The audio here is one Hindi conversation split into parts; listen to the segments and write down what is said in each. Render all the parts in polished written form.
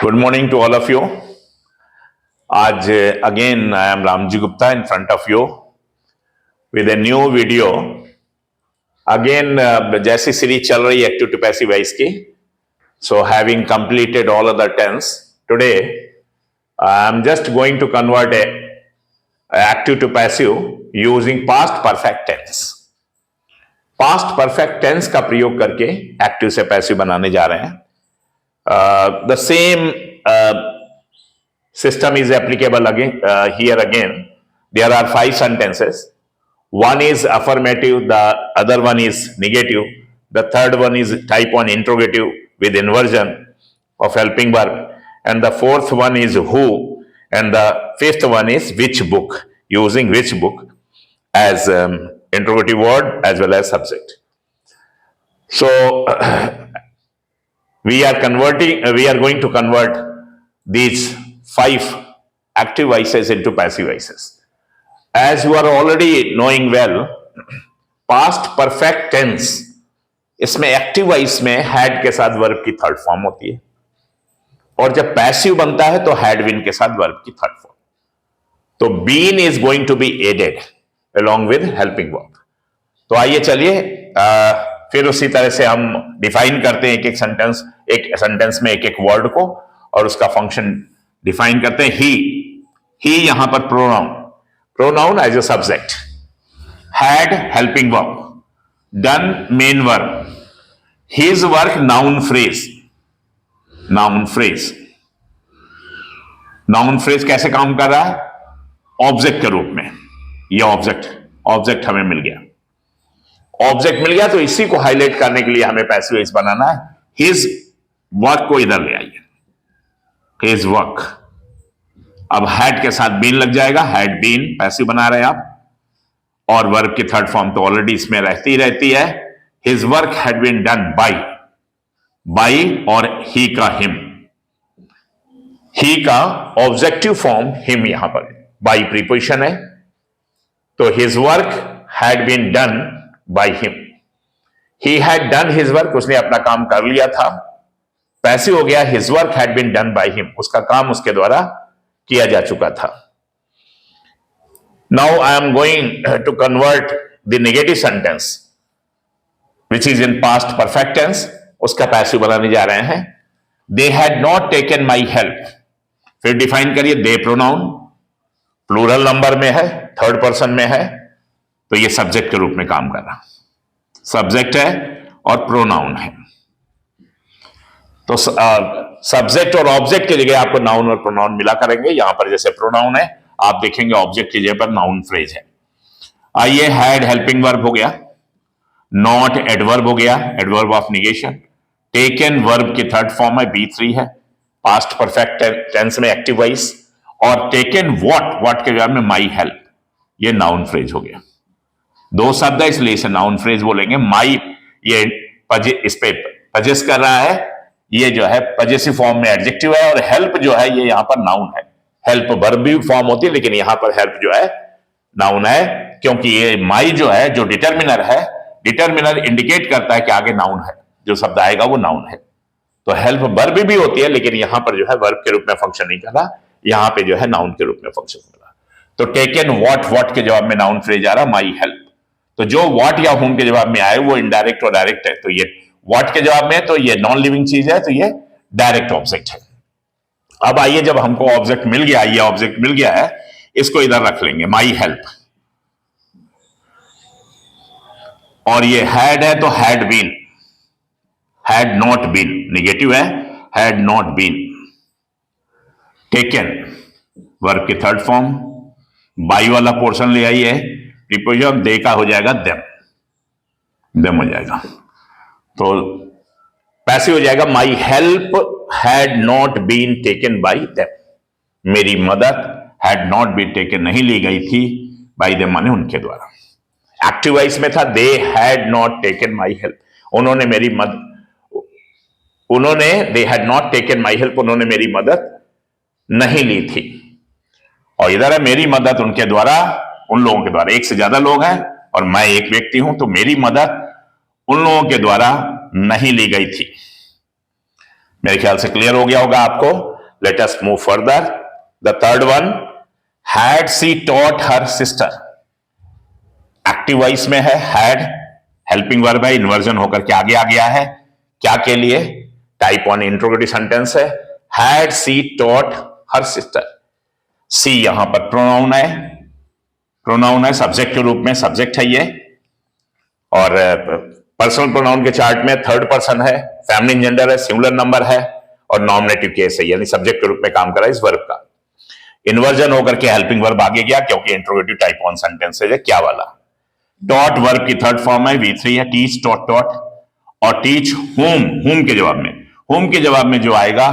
Good morning to all of you. आज again I am Ramji Gupta in front of you with a new video. Again जैसी सीरीज चल रही है एक्टिव टू पैसिव वाइज की, so having completed all other tense, today I am just going to convert a active to passive using past perfect tense. Past perfect tense का प्रयोग करके एक्टिव से पैसिव बनाने जा रहे हैं. The same system is applicable again here again. There are 5 sentences. One is affirmative, the other one is negative, the third one is type 1 interrogative with inversion of helping verb, and the fourth one is who, and the fifth one is which book, using which book as interrogative word as well as subject. So we are going to convert these 5 active voices into passive voices. As you are already knowing well, past perfect tense, इसमें एक्टिव वॉइस में हैड के साथ वर्ब की थर्ड फॉर्म होती है, और जब पैसिव बनता है तो हैड बीन के साथ वर्ब की थर्ड फॉर्म. तो been is going to be added along with helping verb. तो आइए चलिए फिर उसी तरह से हम डिफाइन करते हैं एक सेंटेंस में एक एक वर्ड को और उसका फंक्शन डिफाइन करते हैं. ही यहां पर pronoun as a subject, had helping verb, done main verb, his work noun phrase. Noun phrase कैसे काम कर रहा है? ऑब्जेक्ट के रूप में. ये ऑब्जेक्ट हमें मिल गया. तो इसी को हाईलाइट करने के लिए हमें पैसिव वॉइस बनाना है. हिज वर्क को इधर ले आइए, हिज वर्क. अब हैड के साथ बीन लग जाएगा, हैड बीन पैसिव बना रहे हैं आप, और वर्ब की थर्ड फॉर्म तो ऑलरेडी इसमें रहती है. His work had been done by और ही का हिम. ही का ऑब्जेक्टिव फॉर्म हिम यहां पर बाई प्रीपोजिशन है, तो his work had been done by him. He had done his work, उसने अपना काम कर लिया था. पैसिव हो गया, his work had been done by him, उसका काम उसके द्वारा किया जा चुका था. Now I am going to convert the negative sentence which is in past perfect tense, उसका पैसिव बनाने जा रहे हैं. They had not taken my help. फिर डिफाइन करिए. दे प्रोनाउन प्लूरल नंबर में है, थर्ड पर्सन में है, तो ये सब्जेक्ट के रूप में काम कर रहा. सब्जेक्ट है और प्रोनाउन है, तो सब्जेक्ट और ऑब्जेक्ट की जगह आपको नाउन और प्रोनाउन मिला करेंगे. यहां पर जैसे प्रोनाउन है, आप देखेंगे ऑब्जेक्ट की जगह पर नाउन फ्रेज है. आइए, हैड हेल्पिंग वर्ब हो गया, नॉट एडवर्ब हो गया, adverb of negation. Taken verb की थर्ड फॉर्म है, B3 है, पास्ट परफेक्ट टेंस में एक्टिव वॉइस. और टेकन व्हाट के जवाब में माई हेल्प, ये नाउन फ्रेज हो गया. 2 शब्द है इसलिए इसे नाउन फ्रेज बोलेंगे. माई ये इस पे पजेस कर रहा है, ये जो है पजेसिव फॉर्म में एडजेक्टिव है, और हेल्प जो है ये यहां पर नाउन है. हेल्प वर्ब भी फॉर्म होती है, लेकिन यहां पर हेल्प जो है नाउन है, क्योंकि ये माई जो है जो डिटर्मिनर है, डिटर्मिनर इंडिकेट करता है कि आगे नाउन है, जो शब्द आएगा वो नाउन है. तो हेल्प वर्ब भी होती है, लेकिन यहां पर जो है वर्ब के रूप में फंक्शन नहीं कर रहा, यहां पे जो है नाउन के रूप में फंक्शन कर रहा. तो टेकन व्हाट के जवाब में नाउन फ्रेज आ रहा, माई हेल्प. तो जो व्हाट या होम के जवाब में आए वो इनडायरेक्ट और डायरेक्ट है. तो ये व्हाट के जवाब में तो ये नॉन लिविंग चीज है, तो ये डायरेक्ट ऑब्जेक्ट है. अब आइए, जब हमको ऑब्जेक्ट मिल गया, ये ऑब्जेक्ट मिल गया है, इसको इधर रख लेंगे, माई हेल्प. और ये हैड है, तो had been, had not been negative है, had not been. Taken verb की थर्ड फॉर्म, बाई वाला पोर्शन ले आइए, प्रीपोजिशन दे का हो जाएगा देम हो जाएगा. तो पैसिव हो जाएगा, my help had not been taken by them. मेरी मदद हैड नॉट बीन टेकन, नहीं ली गई थी, बाई देम माने उनके द्वारा. एक्टिव वॉइस में था, दे had not taken my help, they had not taken my help, उन्होंने मेरी मदद नहीं ली थी. और इधर है, मेरी मदद उनके द्वारा, उन लोगों के द्वारा. एक से ज्यादा लोग हैं और मैं एक व्यक्ति हूं, तो मेरी मदद उन लोगों के द्वारा नहीं ली गई थी. मेरे ख्याल से क्लियर हो गया होगा आपको। Let us move further. The third one, had she taught her sister. Active voice में है, हैड हेल्पिंग वर्ब है, इन्वर्जन होकर के आगे आ गया है। क्या के लिए? टाइप वन इंट्रोगेटिव सेंटेंस है। Had she taught her sister. She यहां पर प्रोनाउन है, प्रोनाउन है सब्जेक्ट के रूप में, सब्जेक्ट है ये। और पर्सनल प्रोनाउन के चार्ट में थर्ड पर्सन है, फेमिनिन जेंडर है, सिंगुलर नंबर है और नॉमिनेटिव केस है, यानी सब्जेक्ट के रूप में काम कर रहा है इस वर्ब का। इन्वर्जन होकर के हेल्पिंग वर्ब आगे गया क्योंकि इंट्रोगेटिव टाइप वन सेंटेंस है क्या वाला। टॉट वर्ब की थर्ड फॉर्म है V3 है, टीच टॉट टॉट। और टीच होम, होम के जवाब में, होम के जवाब में जो आएगा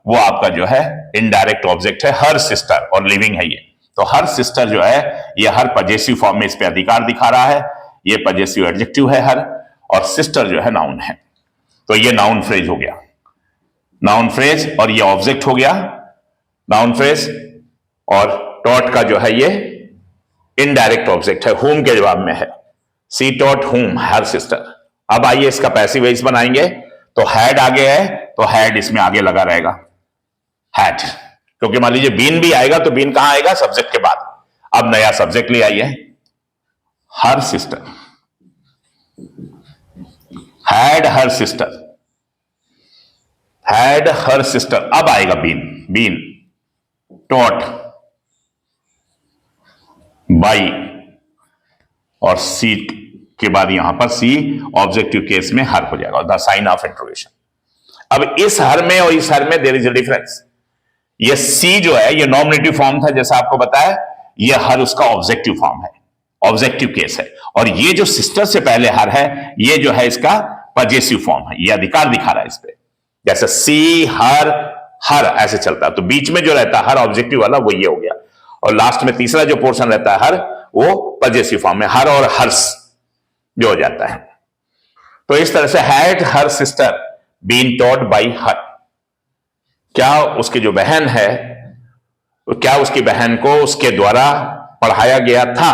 वो आपका जो है इनडायरेक्ट ऑब्जेक्ट है, हर सिस्टर, और लिविंग है ये। तो हर सिस्टर जो है ये हर पजेसिव फॉर्म में इस पे अधिकार दिखा रहा है, ये पजेसिव एडजेक्टिव है हर, और सिस्टर जो है नाउन है। तो ये नाउन फ्रेज हो गया, नाउन फ्रेज, और ये ऑब्जेक्ट हो गया नाउन फ्रेज। और टॉट का जो है ये इनडायरेक्ट ऑब्जेक्ट है, होम के जवाब में है, सी टॉट होम हर सिस्टर। अब आइए इसका पैसिव वॉइस बनाएंगे। तो हैड आगे है तो हैड इसमें आगे लगा रहेगा, हैड, क्योंकि मान लीजिए बीन भी आएगा तो बीन कहां आएगा? सब्जेक्ट के बाद। अब नया सब्जेक्ट ले आइए, her sister, had her sister, had her sister. अब आएगा बीन, बीन टॉट बाई, और सी के बाद यहां पर सी ऑब्जेक्टिव केस में हर हो जाएगा, द साइन ऑफ इंट्रोगेशन। अब इस हर में और इस हर में देयर इज अ डिफरेंस। ये सी जो है ये नॉमिनेटिव फॉर्म था जैसा आपको बताया, ये हर उसका ऑब्जेक्टिव फॉर्म है, ऑब्जेक्टिव केस है। और ये जो सिस्टर से पहले हर है ये जो है इसका पजेसिव फॉर्म है, ये अधिकार दिखा रहा है इस पे। जैसे सी हर हर ऐसे चलता है, तो बीच में जो रहता है हर ऑब्जेक्टिव वाला वो ये हो गया, और लास्ट में तीसरा जो पोर्शन रहता है हर, वो पजेसिव फॉर्म में हर और हर्स जो हो जाता है। तो इस तरह से had her sister been taught by her. क्या उसकी जो बहन है, क्या उसकी बहन को उसके द्वारा पढ़ाया गया था?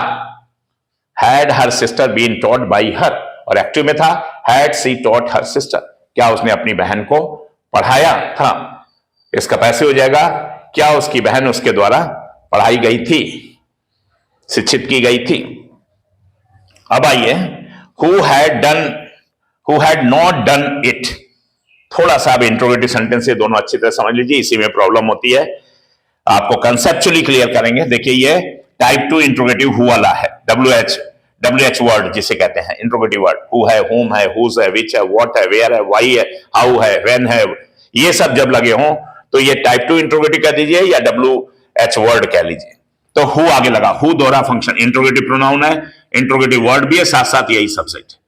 Had her sister been taught by her, और एक्टिव में था had she taught her sister. क्या उसने अपनी बहन को पढ़ाया था? इसका पैसे हो जाएगा, क्या उसकी बहन उसके द्वारा पढ़ाई गई थी, शिक्षित की गई थी। अब आइए, who had done, who had not done it. थोड़ा सा अब इंट्रोगेटिव सेंटेंस ये दोनों अच्छी तरह समझ लीजिए, इसी में प्रॉब्लम होती है। आपको कंसेप्चुअली क्लियर करेंगे। देखिए ये टाइप टू इंट्रोगेटिव हु वाला है, WH वर्ड जिसे कहते हैं इंट्रोगेटिव वर्ड। हु है, होम है, हुज है, विच है, व्हाट है, वेयर है, वाई है, हाउ है, व्हेन है, ये सब जब लगे हों तो ये टाइप टू इंट्रोगेटिव कह दीजिए या WH वर्ड कह लीजिए। तो हु आगे लगा, हु दोहरा फंक्शन, इंट्रोगेटिव प्रोनाउन है, इंट्रोगेटिव वर्ड भी है, साथ साथ यही सब्जेक्ट है,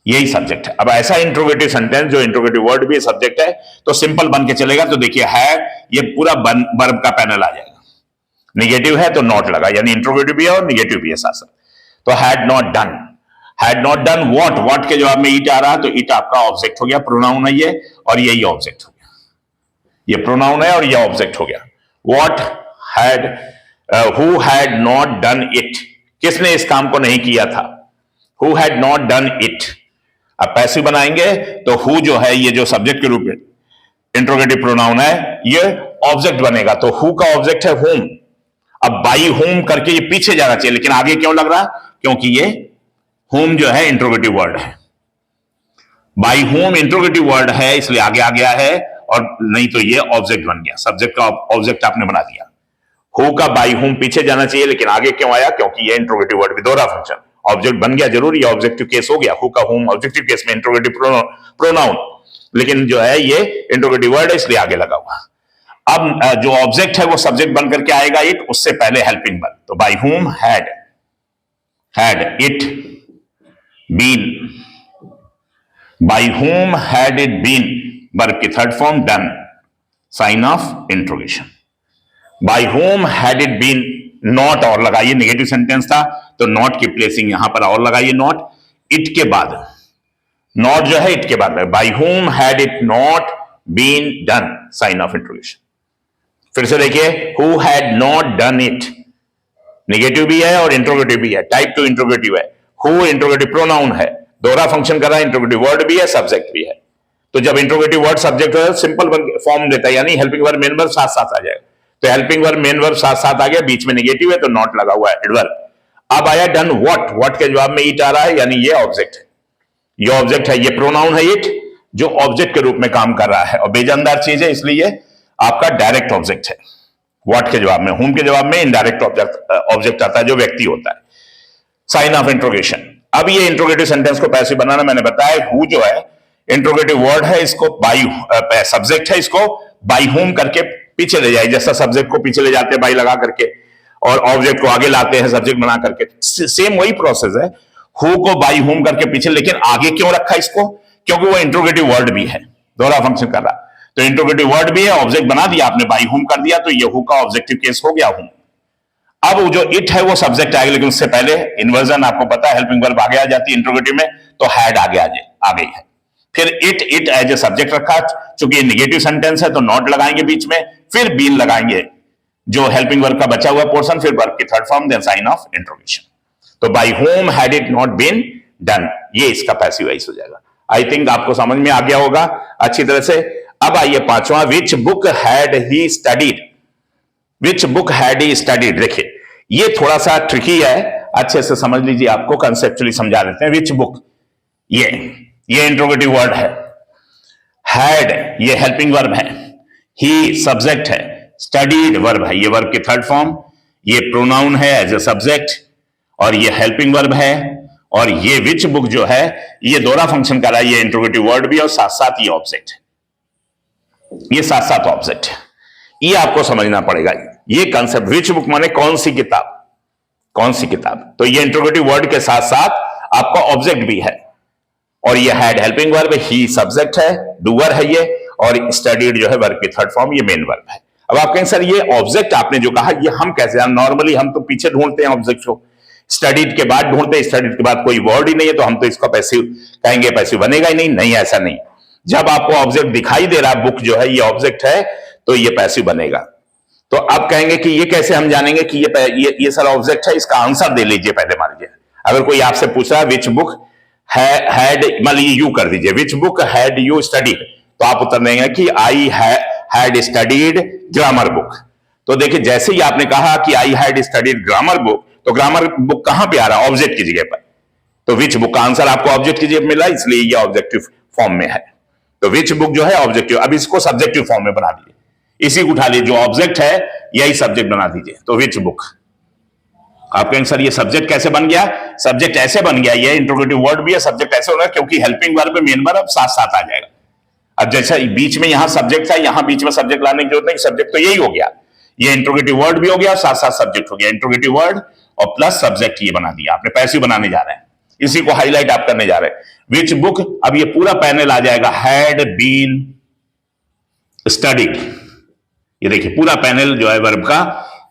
यही सब्जेक्ट है। अब ऐसा इंट्रोगेटिव सेंटेंस जो इंट्रोगेटिव वर्ड भी सब्जेक्ट है तो सिंपल बन के चलेगा। तो देखिए है, ये पूरा वर्ब का पैनल आ जाएगा। निगेटिव है तो नॉट लगा, यानी इंट्रोगेटिव भी है और निगेटिव भी है साथ साथ। तो had not done, had not done what, what के जवाब में ईट आ रहा, तो ईट आपका ऑब्जेक्ट हो गया, प्रोनाउन है ये, और यही ऑब्जेक्ट हो गया। ये प्रोनाउन है और ये ऑब्जेक्ट हो गया। What had, who had not done it, किसने इस काम को नहीं किया था? Who had not done it. अब पैसिव बनाएंगे तो हु जो है ये जो सब्जेक्ट के रूप में इंट्रोगेटिव प्रोनाउन है ये ऑब्जेक्ट बनेगा, तो हु का ऑब्जेक्ट है होम। अब बाई होम करके ये पीछे जाना चाहिए, लेकिन आगे क्यों लग रहा? क्योंकि ये होम जो है इंट्रोगेटिव वर्ड है, बाई होम इंट्रोगेटिव वर्ड है इसलिए आगे आ गया है, और नहीं तो ये ऑब्जेक्ट बन गया, सब्जेक्ट का ऑब्जेक्ट आपने बना दिया। हु का बाई होम पीछे जाना चाहिए, लेकिन आगे क्यों आया? क्योंकि ये इंट्रोगेटिव वर्ड भी दोहरा फंक्शन, ऑब्जेक्ट बन गया जरूर, ये ऑब्जेक्टिव केस हो गया। हु का होम ऑब्जेक्टिव केस में इंट्रोगेटिव प्रोनाउन, लेकिन जो है ये इंट्रोगेटिव वर्ड है इसलिए आगे लगा हुआ। अब जो ऑब्जेक्ट है वो सब्जेक्ट बन करके आएगा इट, उससे पहले हेल्पिंग वर्ब। तो by whom had, had it been, by whom had it been, verb की third form done, sign of interrogation. By whom had it been, not और लगाइए, नेगेटिव सेंटेंस था तो नॉट की प्लेसिंग यहां पर और लगाइए, नॉट, इट के बाद, नॉट जो है इट के बाद, by whom had it not been done, sign of interrogation. फिर से देखिए, who had not done it, negative भी है और इंट्रोगेटिव भी है, टाइप टू इंट्रोगेटिव है। हु इंट्रोगेटिव प्रोनाउन है, दोहरा फंक्शन कर रहा है, इंट्रोगेटिव वर्ड भी है, सब्जेक्ट भी है। तो जब इंट्रोगेटिव वर्ड सब्जेक्ट हो सिंपल फॉर्म लेता है, यानी हेल्पिंग वर्ब मेन वर्ब साथ साथ आ जाएगा। तो हेल्पिंग वर्ब मेन वर्ब साथ साथ आ गया, बीच में नेगेटिव है तो नॉट लगा हुआ है एडवर्ब। अब आया डन व्हाट, व्हाट के जवाब में इट आ रहा है, यानी ये ऑब्जेक्ट है, ये ऑब्जेक्ट है, ये प्रोनाउन है इट, जो ऑब्जेक्ट के रूप में काम कर रहा है और बेजानदार चीज है, इसलिए आपका डायरेक्ट ऑब्जेक्ट है। व्हाट के जवाब में, हुम के जवाब में इनडायरेक्ट ऑब्जेक्ट आता है जो व्यक्ति होता है। Sign of interrogation. अब ये इंट्रोगेटिव सेंटेंस को पैसिव बनाना मैंने बताया, हु जो है इंट्रोगेटिव वर्ड है, इसको बाई सब्जेक्ट है, इसको बाई हुम करके पीछे ले जाए, जैसा सब्जेक्ट को पीछे ले जाते हैं बाई लगा करके और ऑब्जेक्ट को आगे लाते हैं सब्जेक्ट बना करके, सेम वही प्रोसेस है। हु को बाई हुम करके पीछे, लेकिन आगे क्यों रखा इसको, क्योंकि वो इंट्रोगेटिव वर्ड भी है, दोहरा फंक्शन कर रहा, तो इंट्रोगेटिव वर्ड भी है, ऑब्जेक्ट बना दिया आपने, बाई हुम कर दिया, तो ये हु का ऑब्जेक्टिव केस हो गया हुम। अब वो जो इट है वो सब्जेक्ट आएगा, लेकिन उससे पहले इन्वर्जन आपको पता है, हेल्पिंग वर्ब आगे आ जाती है इंट्रोगेटिव में, तो हैड आगे आ गई है। फिर इट एज ए सब्जेक्ट रखा, चूंकि ये नेगेटिव सेंटेंस है तो नॉट लगाएंगे बीच में, फिर बीन लगाएंगे जो हेल्पिंग वर्ब का बचा हुआ पोर्शन, फिर वर्ब की third form, then sign of interrogation. तो by whom had it not been done, ये इसका पैसिव वॉइस हो जाएगा। आई थिंक आपको समझ में आ गया होगा अच्छी तरह से। अब आइए पांचवा, विच book had he studied, which book had he studied. देखिए ये थोड़ा सा ट्रिकी है, अच्छे से समझ लीजिए, आपको कंसेप्चुअली समझा देते हैं। विच बुक, ये इंट्रोगेटिव वर्ड है, हैड ये हेल्पिंग वर्ब है, ही सब्जेक्ट है, स्टडीड वर्ब है, ये वर्ब की थर्ड फॉर्म, ये प्रोनाउन है एज ए सब्जेक्ट, और ये हेल्पिंग वर्ब है, और ये विच बुक जो है ये दोहरा फंक्शन कर रहा है, ये इंट्रोगेटिव वर्ड भी और साथ साथ ये ऑब्जेक्ट है, ये साथ साथ ऑब्जेक्ट है। ये आपको समझना पड़ेगा, ये कंसेप्ट। विच बुक माने कौन सी किताब, कौन सी किताब, तो ये इंट्रोगेटिव वर्ड के साथ साथ आपका ऑब्जेक्ट भी है, और ये had helping verb, he subject है, डूअर है ये, और स्टडीड जो है वर्ब की थर्ड फॉर्म, ये मेन वर्ब है। अब आप कहेंगे सर ये ऑब्जेक्ट आपने जो कहा ये हम कैसे, नॉर्मली हम तो पीछे ढूंढते हैं ऑब्जेक्ट को, स्टडीड के बाद ढूंढते हैं, स्टडीड के बाद कोई वर्ड ही नहीं है तो हम तो इसका पैसिव कहेंगे, पैसिव बनेगा ही नहीं। नहीं, ऐसा नहीं, जब आपको ऑब्जेक्ट दिखाई दे रहा, बुक जो है ये ऑब्जेक्ट है, तो ये पैसिव बनेगा। तो आप कहेंगे कि ये कैसे हम जानेंगे कि ये सर ऑब्जेक्ट है, इसका आंसर दे लीजिए पहले। मान लीजिए अगर कोई आपसे पूछ रहा है विच बुक हैड, मान लीजिए यू कर दीजिए, विच बुक हैड यू स्टडीड, तो आप उत्तर देंगे कि I had studied grammar book. तो देखिए जैसे ही आपने कहा कि I had studied grammar book, तो ग्रामर बुक कहां पे आ रहा है, ऑब्जेक्ट की जगह पर, तो विच बुक का आंसर आपको ऑब्जेक्ट की जगह मिला, इसलिए ये ऑब्जेक्टिव फॉर्म में है। तो विच बुक जो है ऑब्जेक्टिव, अब इसको सब्जेक्टिव फॉर्म में बना दिए, इसी को उठा लीजिए, जो ऑब्जेक्ट है यही सब्जेक्ट बना दीजिए, तो विच बुक। आप कहेंगे सर ये सब्जेक्ट कैसे बन गया, सब्जेक्ट ऐसे बन गया, ये इंट्रोगेटिव वर्ड भी है, सब्जेक्ट ऐसे होगा क्योंकि हेल्पिंग वर्ब मेन वर्ब साथ साथ आ जाएगा। अब जैसा बीच में यहां सब्जेक्ट था, यहां बीच में सब्जेक्ट लाने की जरूरत नहीं, सब्जेक्ट तो यही हो गया, ये इंट्रोगेटिव वर्ड भी हो गया, साथ साथ सब्जेक्ट हो गया, इंट्रोगेटिव वर्ड और प्लस सब्जेक्ट ये बना दिया आपने, पैसिव बनाने जा रहे हैं, इसी को हाईलाइट आप करने जा रहे हैं। विच बुक, अब ये पूरा पैनल आ जाएगा, हैड बीन स्टडीड, ये देखिए पूरा पैनल जो है वर्ब का,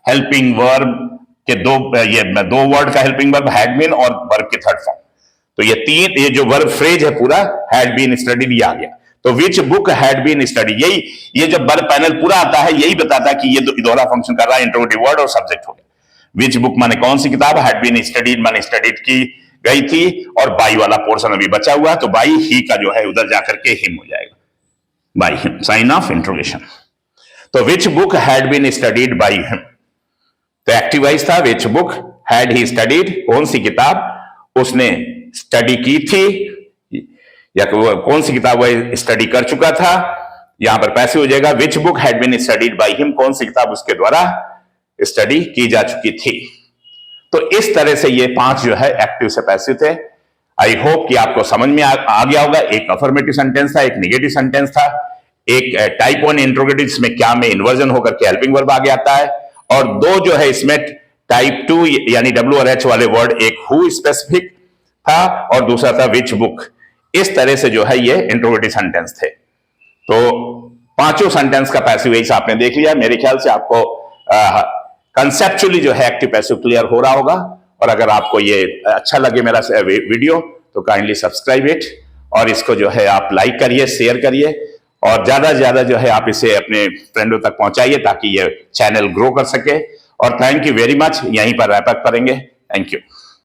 हेल्पिंग वर्ब के दो वर्ड का हेल्पिंग वर्ब हैड बीन और वर्ब की थर्ड फॉर्म, तो ये तीन, ये जो वर्ब फ्रेज है पूरा हैड बीन स्टडीड ये आ गया। तो which book had been studied, यही ये जब वर्ब पैनल पूरा आता है यही बताता है कि ये दोहरा फंक्शन कर रहा है, इंट्रोगेटिव वर्ड और सब्जेक्ट हो गया। विच बुक माने कौन सी किताब, हैड बीन स्टडीड माने स्टडीड की गई थी, और बाई वाला पोर्शन अभी बचा हुआ, तो बाई ही का जो है उधर जाकर के हिम हो जाएगा, by him, sign of interrogation. तो which book had been studied by him, तो एक्टिव वॉइस था, which book had he studied, कौन सी किताब उसने स्टडी की थी, या कौन सी किताब वह स्टडी कर चुका था, यहां पर पैसिव हो जाएगा, which book had been studied by him, कौन सी किताब उसके द्वारा स्टडी की जा चुकी थी। तो इस तरह से ये पांच जो है एक्टिव से पैसिव थे। आई होप कि आपको समझ में आ गया होगा। एक अफर्मेटिव सेंटेंस था, एक नेगेटिव सेंटेंस था, एक टाइप 1 इंट्रोगेटिव जिसमें क्या में इन्वर्जन होकर के हेल्पिंग वर्ब आगे आता है, और दो जो है इसमें टाइप 2 यानी डब्ल्यू और एच वाले वर्ड, एक हु स्पेसिफिक था और दूसरा था विच बुक। इस तरह से जो है ये इंट्रोगेटिव सेंटेंस थे। तो पांचों सेंटेंस का पैसिव वॉइस आपने देख लिया। मेरे ख्याल से आपको कंसेप्चुअली जो है एक्टिव पैसिव क्लियर हो रहा होगा। और अगर आपको ये अच्छा लगे मेरा वीडियो तो काइंडली सब्सक्राइब इट, और इसको जो है आप लाइक करिए, शेयर करिए, और ज्यादा से ज्यादा जो है आप इसे अपने फ्रेंडों तक पहुंचाइए ताकि ये चैनल ग्रो कर सके। और थैंक यू वेरी मच। यहीं पर रैप अप करेंगे। Thank you.